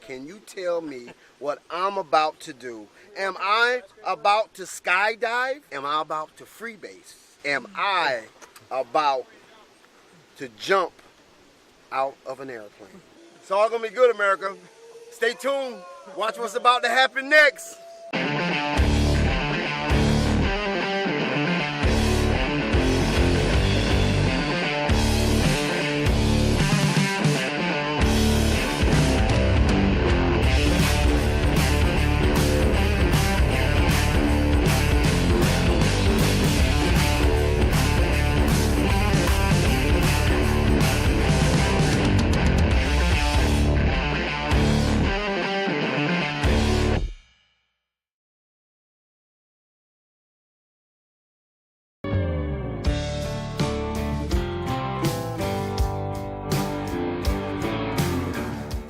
Can you tell me what I'm about to do? Am I about to skydive? Am I about to freebase? Am I about to jump out of an airplane? It's all gonna be good, America. Stay tuned. Watch what's about to happen next.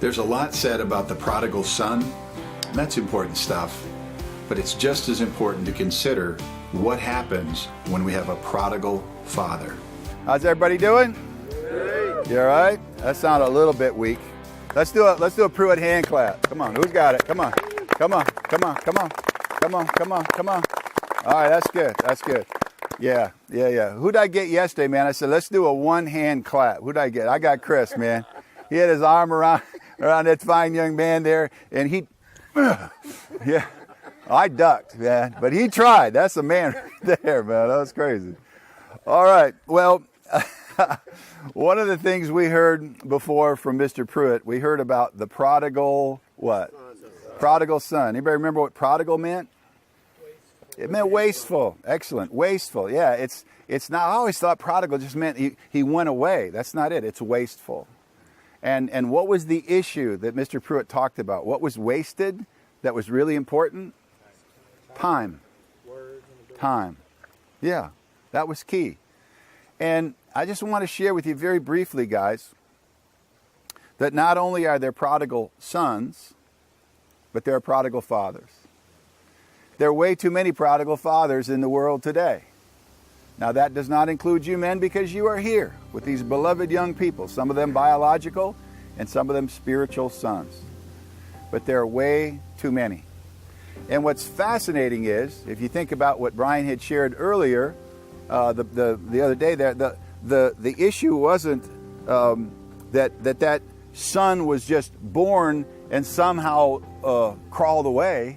There's a lot said about the prodigal son, and that's important stuff, but it's just as important to consider what happens when we have a prodigal father. How's everybody doing? Hey. You all right? That sounded a little bit weak. Let's do a Pruitt hand clap. Come on, who's got it? Come on. Come on, come on, come on. Come on, come on, come on. All right, that's good, that's good. Yeah. Who'd I get yesterday, man? I said, let's do a one-hand clap. Who'd I get? I got Chris, man. He had his arm around that fine young man there, and he, yeah, I ducked, man, but he tried. That's a man right there, man. That was crazy. All right, well, one of the things we heard before from Mr. Pruitt, we heard about the prodigal, what? Prodigal son. Anybody remember what prodigal meant? It meant wasteful. Excellent. Wasteful. Yeah, it's not, I always thought prodigal just meant he went away. That's not it. It's wasteful. And what was the issue that Mr. Pruitt talked about? What was wasted that was really important? Time. Time. Yeah, that was key. And I just want to share with you very briefly, guys, that not only are there prodigal sons, but there are prodigal fathers. There are way too many prodigal fathers in the world today. Now, that does not include you men, because you are here with these beloved young people, some of them biological and some of them spiritual sons. But there are way too many. And what's fascinating is, if you think about what Brian had shared earlier, the other day, the issue wasn't that son was just born and somehow crawled away.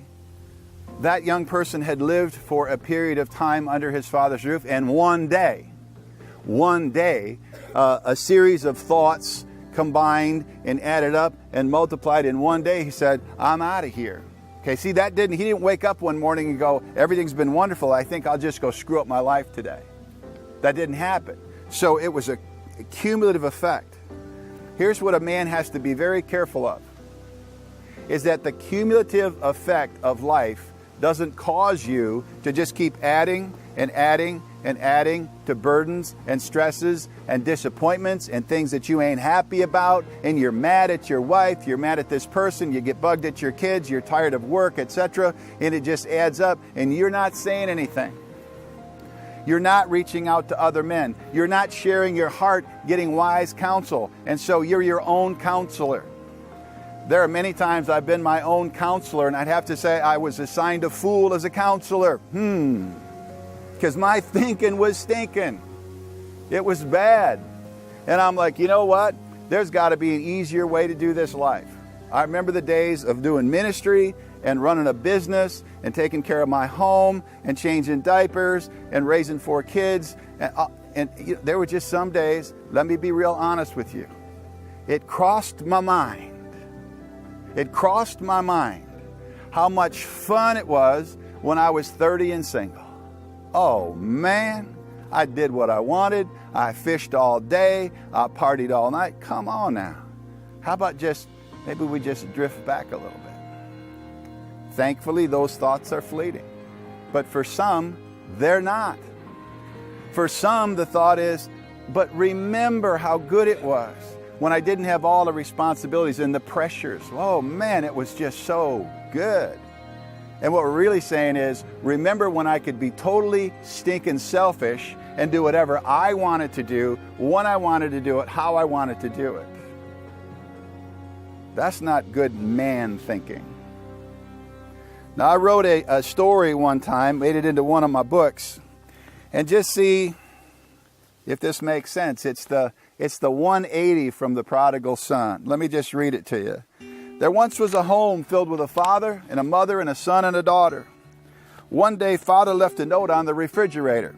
That young person had lived for a period of time under his father's roof, and one day, a series of thoughts combined and added up and multiplied. In one day, he said, I'm out of here. Okay, see, he didn't wake up one morning and go, everything's been wonderful, I think I'll just go screw up my life today. That didn't happen. So it was a cumulative effect. Here's what a man has to be very careful of, is that the cumulative effect of life doesn't cause you to just keep adding and adding and adding to burdens and stresses and disappointments and things that you ain't happy about, and you're mad at your wife, you're mad at this person, you get bugged at your kids, you're tired of work, etc., and it just adds up, and you're not saying anything. You're not reaching out to other men. You're not sharing your heart, getting wise counsel, and so you're your own counselor. There are many times I've been my own counselor, and I'd have to say I was assigned a fool as a counselor. Because my thinking was stinking. It was bad. And I'm like, you know what? There's got to be an easier way to do this life. I remember the days of doing ministry and running a business and taking care of my home and changing diapers and raising 4 kids. And there were just some days, let me be real honest with you, it crossed my mind. It crossed my mind how much fun it was when I was 30 and single. Oh man, I did what I wanted. I fished all day. I partied all night. Come on now. How about maybe we just drift back a little bit? Thankfully, those thoughts are fleeting. But for some, they're not. For some, the thought is, but remember how good it was when I didn't have all the responsibilities and the pressures. Oh man, it was just so good. And what we're really saying is, remember when I could be totally stinking selfish and do whatever I wanted to do, when I wanted to do it, how I wanted to do it. That's not good man thinking. Now, I wrote a story one time, made it into one of my books, and just see if this makes sense. It's the 180 from the prodigal son. Let me just read it to you. There once was a home filled with a father and a mother and a son and a daughter. One day, father left a note on the refrigerator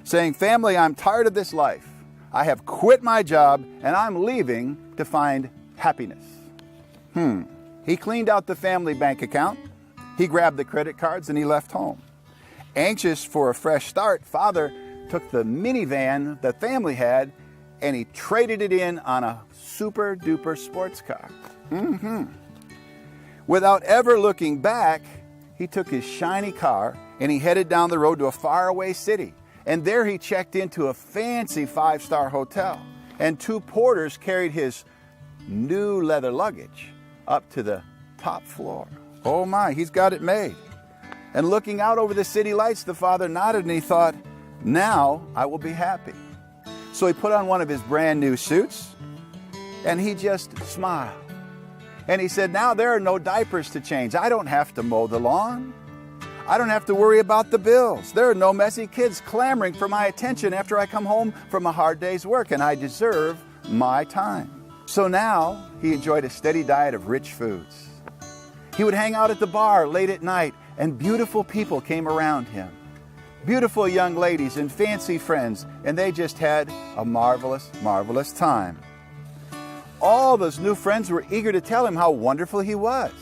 saying, "Family, I'm tired of this life. I have quit my job and I'm leaving to find happiness." He cleaned out the family bank account. He grabbed the credit cards and he left home. Anxious for a fresh start, father took the minivan the family had and he traded it in on a super duper sports car. Without ever looking back, he took his shiny car and he headed down the road to a faraway city. And there he checked into a fancy 5-star hotel. And 2 porters carried his new leather luggage up to the top floor. Oh my, he's got it made. And looking out over the city lights, the father nodded and he thought, now I will be happy. So he put on one of his brand new suits and he just smiled. And he said, now there are no diapers to change. I don't have to mow the lawn. I don't have to worry about the bills. There are no messy kids clamoring for my attention after I come home from a hard day's work, and I deserve my time. So now he enjoyed a steady diet of rich foods. He would hang out at the bar late at night, and beautiful people came around him. Beautiful young ladies and fancy friends, and they just had a marvelous, marvelous time. All those new friends were eager to tell him how wonderful he was.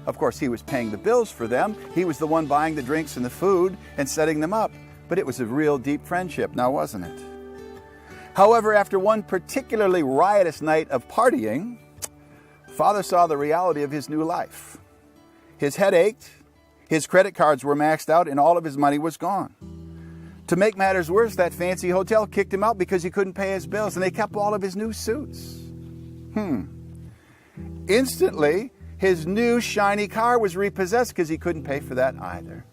Of course, he was paying the bills for them. He was the one buying the drinks and the food and setting them up. But it was a real deep friendship, now wasn't it? However, after one particularly riotous night of partying, father saw the reality of his new life. His head ached, his credit cards were maxed out, and all of his money was gone. To make matters worse, that fancy hotel kicked him out because he couldn't pay his bills, and they kept all of his new suits. Instantly, his new shiny car was repossessed because he couldn't pay for that either.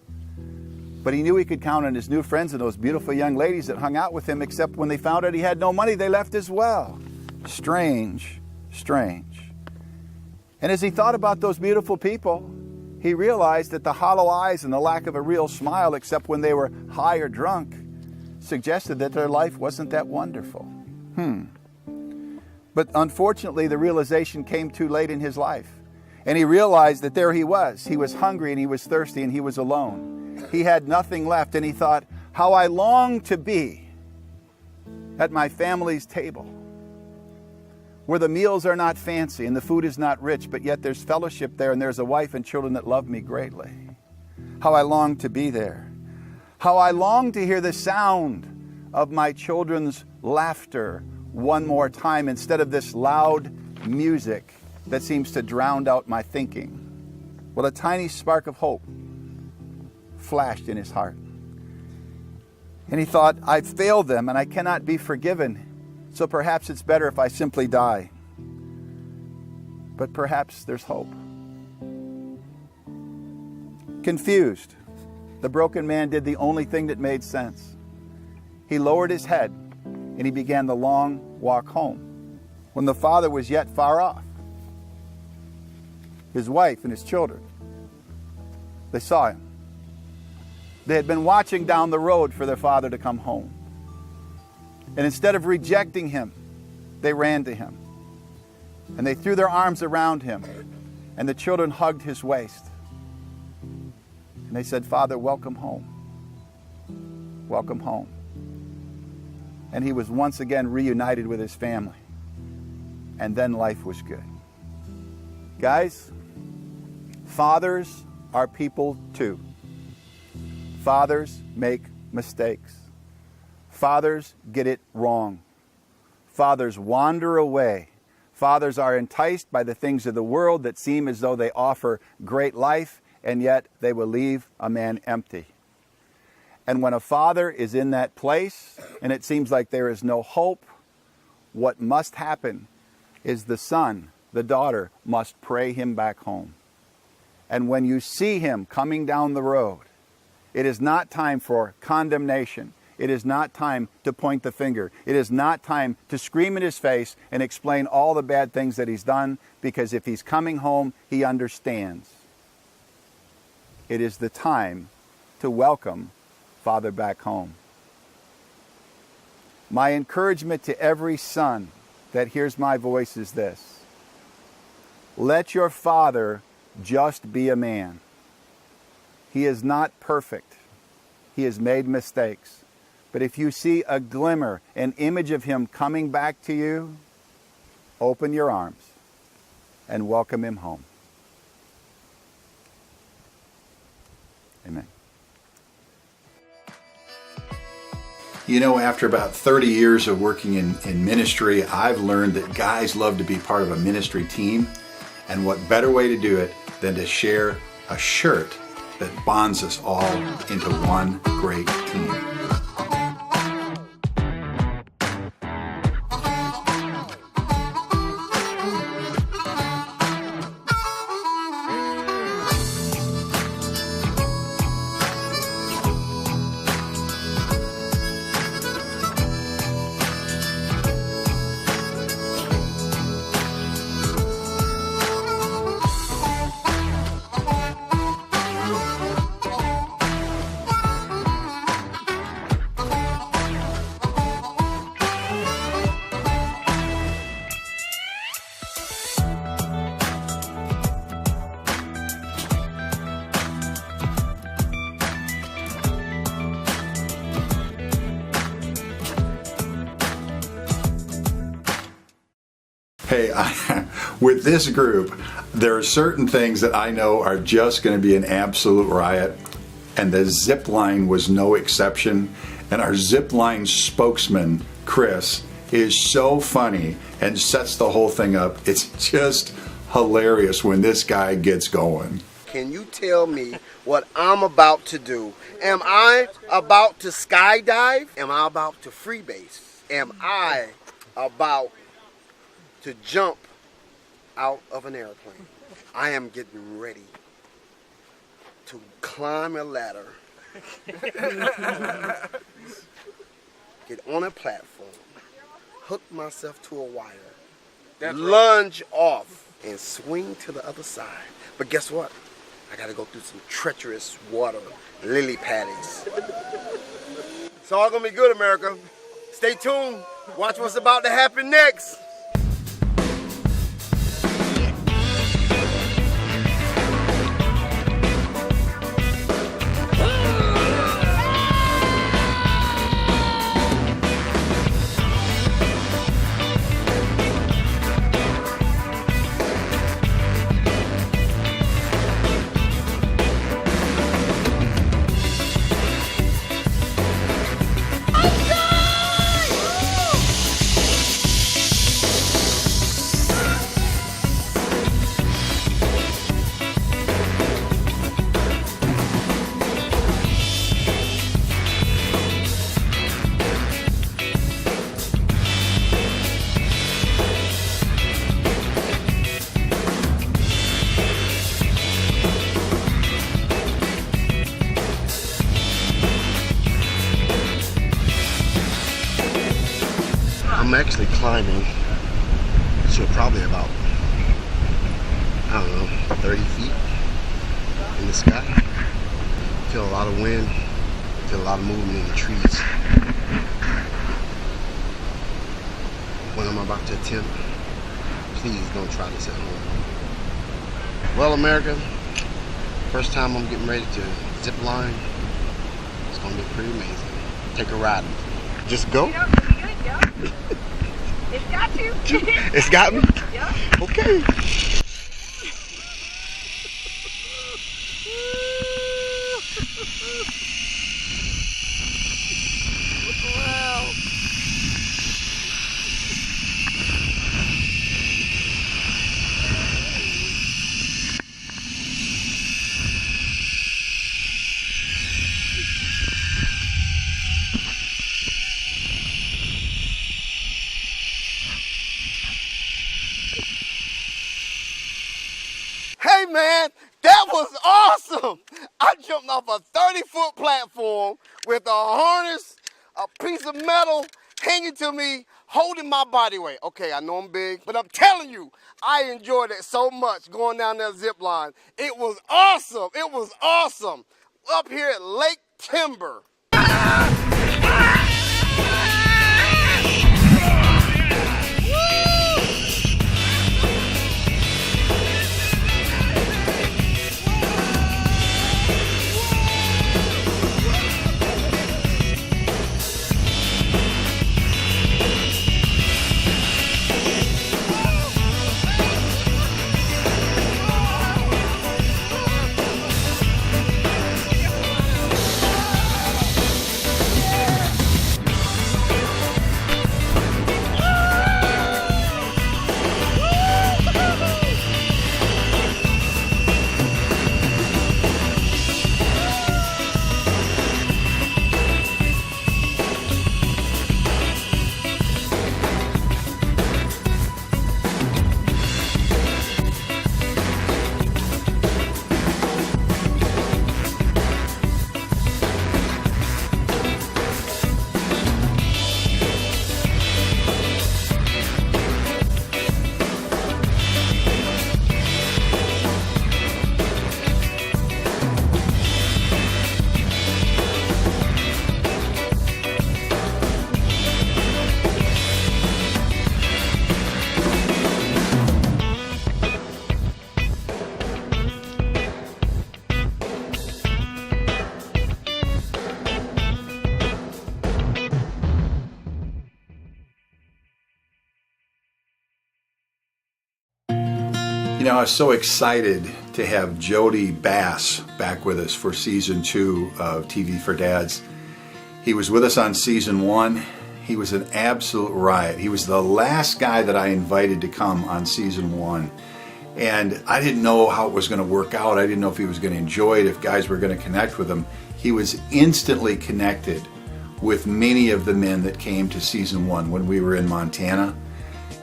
But he knew he could count on his new friends and those beautiful young ladies that hung out with him, except when they found out he had no money, they left as well. Strange, strange. And as he thought about those beautiful people, he realized that the hollow eyes and the lack of a real smile, except when they were high or drunk, suggested that their life wasn't that wonderful. But unfortunately, the realization came too late in his life. And he realized that there he was. He was hungry and he was thirsty and he was alone. He had nothing left, and he thought, how I long to be at my family's table, where the meals are not fancy and the food is not rich, but yet there's fellowship there and there's a wife and children that love me greatly. How I long to be there. How I long to hear the sound of my children's laughter one more time instead of this loud music that seems to drown out my thinking. Well, a tiny spark of hope flashed in his heart. And he thought, I've failed them and I cannot be forgiven, so perhaps it's better if I simply die. But perhaps there's hope. Confused, the broken man did the only thing that made sense. He lowered his head and he began the long walk home when the father was yet far off. His wife and his children, they saw him. They had been watching down the road for their father to come home. And instead of rejecting him, they ran to him. And they threw their arms around him. And the children hugged his waist. And they said, Father, welcome home. Welcome home. And he was once again reunited with his family. And then life was good. Guys, fathers are people too. Fathers make mistakes. Fathers get it wrong. Fathers wander away. Fathers are enticed by the things of the world that seem as though they offer great life, and yet they will leave a man empty. And when a father is in that place, and it seems like there is no hope, what must happen is the son, the daughter, must pray him back home. And when you see him coming down the road, it is not time for condemnation. It is not time to point the finger. It is not time to scream in his face and explain all the bad things that he's done, because if he's coming home, he understands. It is the time to welcome Father back home. My encouragement to every son that hears my voice is this: let your father just be a man. He is not perfect. He has made mistakes. But if you see a glimmer, an image of him coming back to you, open your arms and welcome him home. Amen. You know, after about 30 years of working in ministry, I've learned that guys love to be part of a ministry team. And what better way to do it than to share a shirt that bonds us all into one great team. Hey, with this group, there are certain things that I know are just going to be an absolute riot, and the zip line was no exception. And our zip line spokesman, Chris, is so funny and sets the whole thing up. It's just hilarious when this guy gets going. Can you tell me what I'm about to do? Am I about to skydive? Am I about to freebase? Am I about to jump out of an airplane? I am getting ready to climb a ladder, get on a platform, hook myself to a wire, lunge off, and swing to the other side. But guess what? I gotta go through some treacherous water, lily pads. It's all gonna be good, America. Stay tuned. Watch what's about to happen next. I'm actually climbing to probably about, I don't know, 30 feet in the sky. Feel a lot of wind, feel a lot of movement in the trees. What I'm about to attempt, please don't try this at home. Well, America, first time I'm getting ready to zip line. It's gonna be pretty amazing. Take a ride with me. Just go. It's got you. It's got me? Yeah. Okay. Wow. Hey man, that was awesome! I jumped off a 30-foot platform with a harness, a piece of metal hanging to me, holding my body weight. Okay, I know I'm big, but I'm telling you, I enjoyed it so much going down that zip line. It was awesome. It was awesome. Up here at Lake Timber. You know, I was so excited to have Jody Bass back with us for season 2 of TV4DADS. He was with us on season 1. He was an absolute riot. He was the last guy that I invited to come on season 1. And I didn't know how it was going to work out. I didn't know if he was going to enjoy it, if guys were going to connect with him. He was instantly connected with many of the men that came to season 1 when we were in Montana.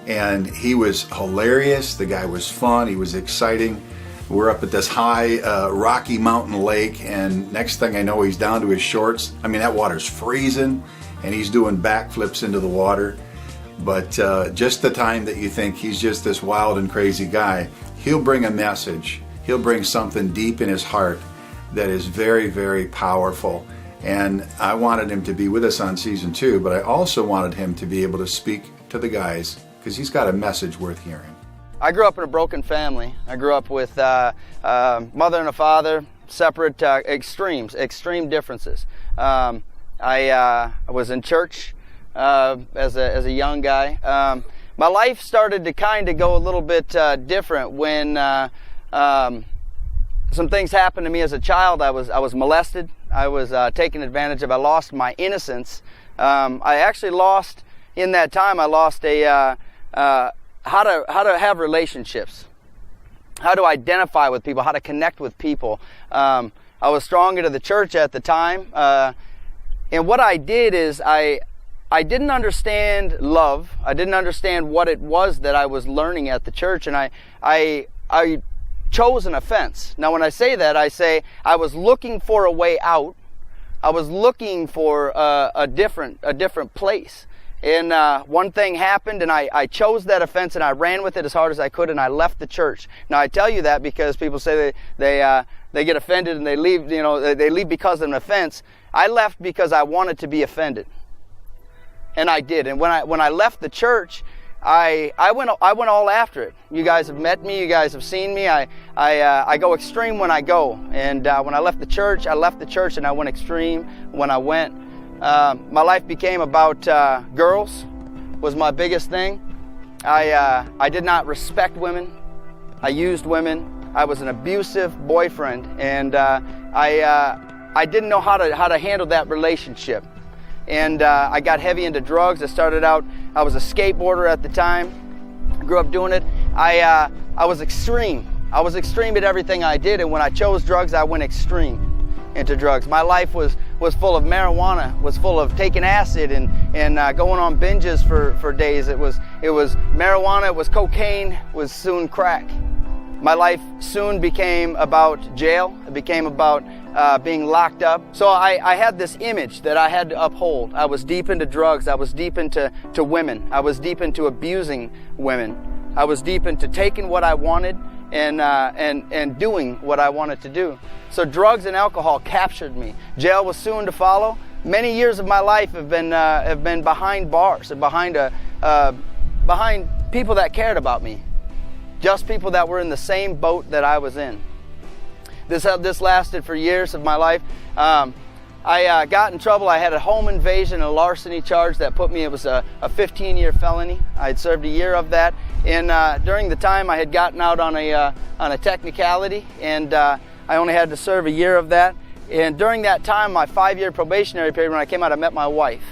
And he was hilarious. The guy was fun. He was exciting. We're up at this high rocky mountain lake, and next thing I know, he's down to his shorts. I mean, that water's freezing, and he's doing backflips into the water. But just the time that you think he's just this wild and crazy guy, he'll bring a message. He'll bring something deep in his heart that is very, very powerful. And I wanted him to be with us on season 2, but I also wanted him to be able to speak to the guys, because he's got a message worth hearing. I grew up in a broken family. I grew up with a mother and a father, separate extreme differences. I was in church as a young guy. My life started to kind of go a little bit different when some things happened to me as a child. I was molested. I was taken advantage of. I lost my innocence. I actually lost, in that time, I lost how to have relationships, how to identify with people, how to connect with people. I was strong into the church at the time, and what I did is I didn't understand love. I didn't understand what it was that I was learning at the church, and I chose an offense. Now, when I say that, I say I was looking for a way out. I was looking for a different place. And one thing happened, and I chose that offense, and I ran with it as hard as I could, and I left the church. Now, I tell you that because people say they get offended and they leave. You know, they leave because of an offense. I left because I wanted to be offended, and I did. And when I left the church, I went all after it. You guys have met me. You guys have seen me. I go extreme when I go. And when I left the church, and I went extreme when I went. My life became about girls, was my biggest thing. I did not respect women. I used women. I was an abusive boyfriend, and I didn't know how to handle that relationship. And I got heavy into drugs. I started out, I was a skateboarder at the time. Grew up doing it. I was extreme. I was extreme at everything I did, and when I chose drugs, I went extreme into drugs. My life was full of marijuana, was full of taking acid and going on binges for days. It was marijuana, it was cocaine, it was soon crack. My life soon became about jail. It became about being locked up. So I had this image that I had to uphold. I was deep into drugs. I was deep into women. I was deep into abusing women. I was deep into taking what I wanted and doing what I wanted to do. So drugs and alcohol captured me. Jail was soon to follow. Many years of my life have been behind bars and behind people that cared about me. Just people that were in the same boat that I was in. This lasted for years of my life. I got in trouble. I had a home invasion and a larceny charge that put me, it was a 15-year felony. I had served a year of that. And during the time I had gotten out on a technicality, and I only had to serve a year of that. And during that time, my 5-year probationary period, when I came out, I met my wife.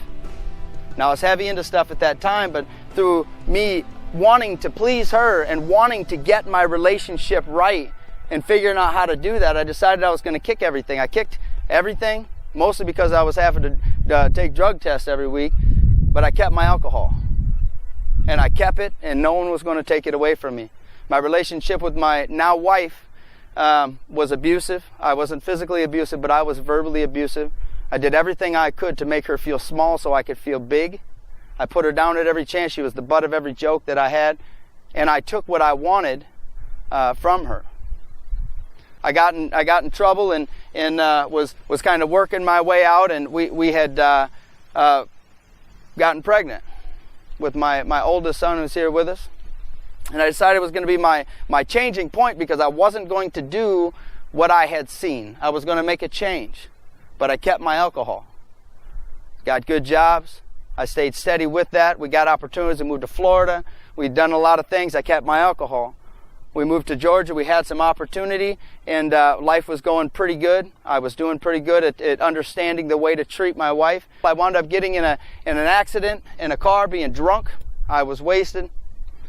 Now I was heavy into stuff at that time, but through me wanting to please her and wanting to get my relationship right and figuring out how to do that, I decided I was going to kick everything. I kicked everything, mostly because I was having to take drug tests every week, but I kept my alcohol. And I kept it, and no one was going to take it away from me. My relationship with my now wife was abusive. I wasn't physically abusive, but I was verbally abusive. I did everything I could to make her feel small so I could feel big. I put her down at every chance. She was the butt of every joke that I had. And I took what I wanted from her. I got in trouble and was kind of working my way out, and we had gotten pregnant with my oldest son, who's here with us. And I decided it was going to be my changing point, because I wasn't going to do what I had seen. I was going to make a change. But I kept my alcohol. Got good jobs. I stayed steady with that. We got opportunities. We moved to Florida. We'd done a lot of things. I kept my alcohol. We moved to Georgia. We had some opportunity, and life was going pretty good. I was doing pretty good at understanding the way to treat my wife. I wound up getting in an accident in a car, being drunk. I was wasted.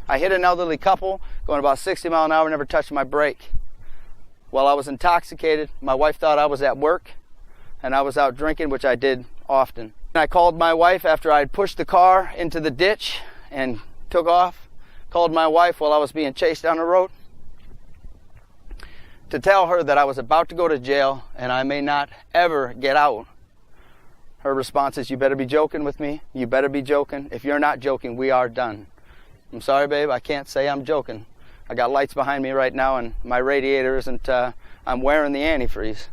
I hit an elderly couple going about 60 miles an hour, never touched my brake. While I was intoxicated, my wife thought I was at work, and I was out drinking, which I did often. I called my wife after I had pushed the car into the ditch and took off. Called my wife while I was being chased down the road to tell her that I was about to go to jail and I may not ever get out. Her response is, "You better be joking with me. You better be joking. If you're not joking, we are done." I'm sorry, babe. I can't say I'm joking. I got lights behind me right now, and my radiator isn't, I'm wearing the antifreeze.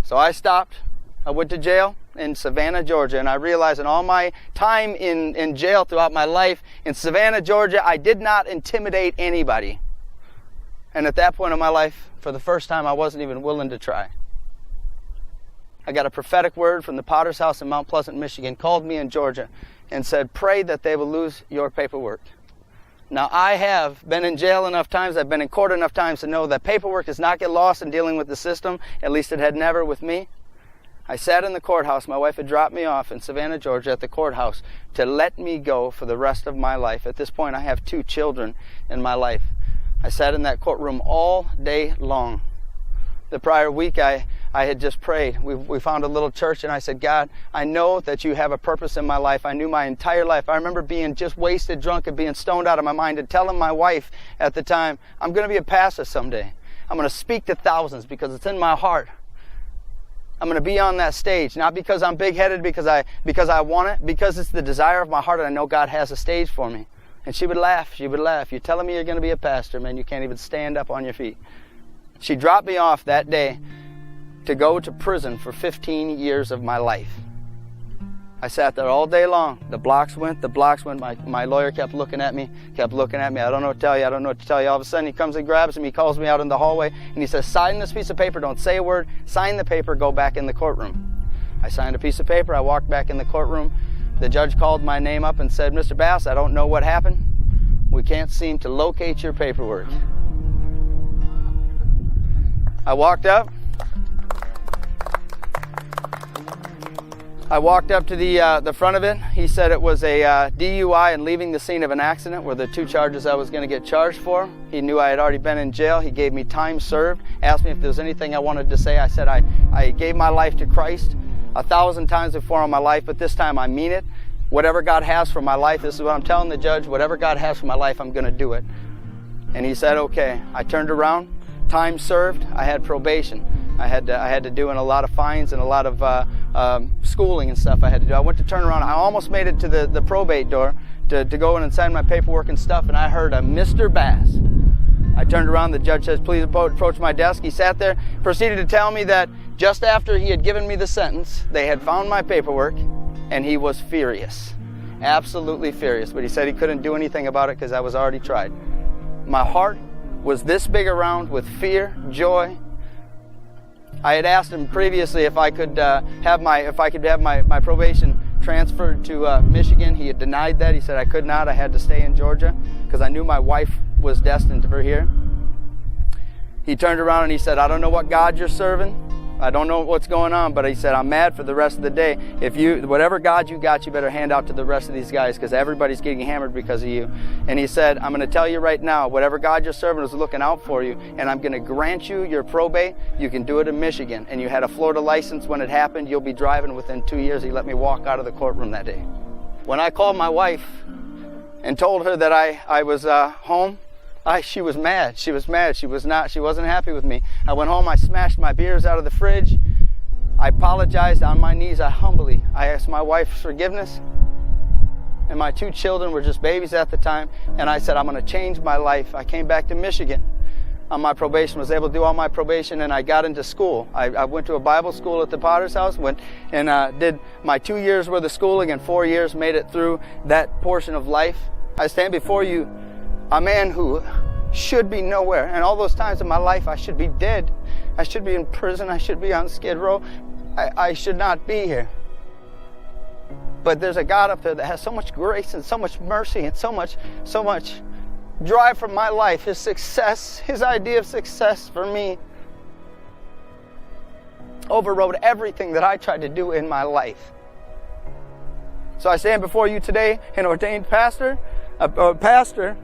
So I stopped. I went to jail in Savannah, Georgia, and I realized in all my time in jail throughout my life in Savannah, Georgia, I did not intimidate anybody. And at that point in my life, for the first time, I wasn't even willing to try. I got a prophetic word from the Potter's House in Mount Pleasant, Michigan, called me in Georgia and said, "Pray that they will lose your paperwork." Now, I have been in jail enough times, I've been in court enough times to know that paperwork does not get lost in dealing with the system. At least it had never with me. I sat in the courthouse. My wife had dropped me off in Savannah, Georgia at the courthouse to let me go for the rest of my life. At this point, I have 2 children in my life. I sat in that courtroom all day long. The prior week, I had just prayed. We found a little church, and I said, "God, I know that you have a purpose in my life." I knew my entire life. I remember being just wasted, drunk, and being stoned out of my mind, and telling my wife at the time, "I'm going to be a pastor someday. I'm going to speak to thousands because it's in my heart. I'm going to be on that stage, not because I'm big-headed, because I want it, because it's the desire of my heart, and I know God has a stage for me." And she would laugh. She would laugh. "You're telling me you're going to be a pastor, man. You can't even stand up on your feet." She dropped me off that day to go to prison for 15 years of my life. I sat there all day long. The blocks went. My lawyer kept looking at me. I don't know what to tell you. All of a sudden, he comes and grabs me. He calls me out in the hallway, and he says, "Sign this piece of paper. Don't say a word. Sign the paper. Go back in the courtroom." I signed a piece of paper. I walked back in the courtroom. The judge called my name up and said, "Mr. Bass, I don't know what happened. We can't seem to locate your paperwork." I walked up. To the front of it. He said it was a DUI and leaving the scene of an accident were the 2 charges I was going to get charged for. He knew I had already been in jail. He gave me time served, asked me if there was anything I wanted to say. I said I gave my life to Christ 1,000 times before in my life, but this time I mean it. Whatever God has for my life, this is what I'm telling the judge, whatever God has for my life, I'm going to do it. And he said, okay. I turned around, time served, I had probation. I had to do in a lot of fines and a lot of schooling and stuff I had to do. I went to turn around. I almost made it to the probate door to go in and sign my paperwork and stuff, and I heard a Mr. Bass. I turned around. The judge says, please approach my desk. He sat there, proceeded to tell me that just after he had given me the sentence, they had found my paperwork, and he was furious. Absolutely furious. But he said he couldn't do anything about it because I was already tried. My heart was this big around with fear, joy. I had asked him previously if I could have my probation transferred to Michigan. He had denied that. He said I could not. I had to stay in Georgia because I knew my wife was destined for here. He turned around and he said, I don't know what God you're serving. I don't know what's going on, but he said, I'm mad for the rest of the day. Whatever God you got, you better hand out to the rest of these guys because everybody's getting hammered because of you. And he said, I'm going to tell you right now, whatever God you're serving is looking out for you, and I'm going to grant you your probate. You can do it in Michigan. And you had a Florida license when it happened. You'll be driving within 2 years. He let me walk out of the courtroom that day. When I called my wife and told her that I was home, she was mad. She was mad. She wasn't happy with me. I went home, I smashed my beers out of the fridge. I apologized on my knees. I asked my wife's forgiveness. And my 2 children were just babies at the time. And I said, I'm going to change my life. I came back to Michigan on my probation, was able to do all my probation, and I got into school. I went to a Bible school at the Potter's House, went and did my 2 years worth of schooling, and 4 years made it through that portion of life. I stand before you a man who should be nowhere. And all those times in my life, I should be dead. I should be in prison. I should be on Skid Row. I should not be here. But there's a God up there that has so much grace and so much mercy and so much drive for my life. His success, his idea of success for me overrode everything that I tried to do in my life. So I stand before you today, an ordained pastor, a pastor.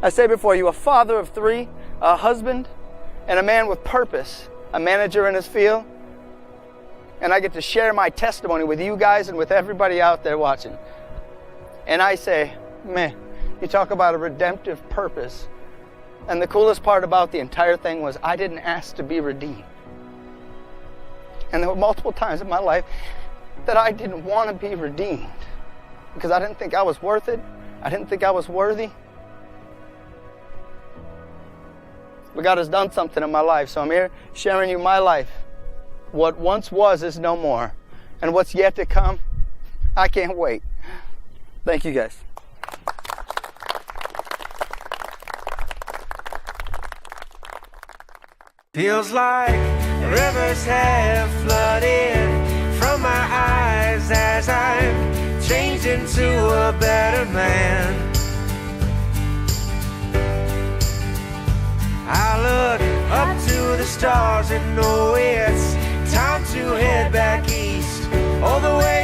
I say before you, a father of 3, a husband, and a man with purpose, a manager in his field. And I get to share my testimony with you guys and with everybody out there watching. And I say, man, you talk about a redemptive purpose. And the coolest part about the entire thing was I didn't ask to be redeemed. And there were multiple times in my life that I didn't want to be redeemed because I didn't think I was worth it. I didn't think I was worthy. But God has done something in my life, so I'm here sharing you my life. What once was is no more. And what's yet to come, I can't wait. Thank you, guys. Feels like rivers have flooded from my eyes as I'm changed into a better man. I look up to the stars and know it's time to head back east, all the way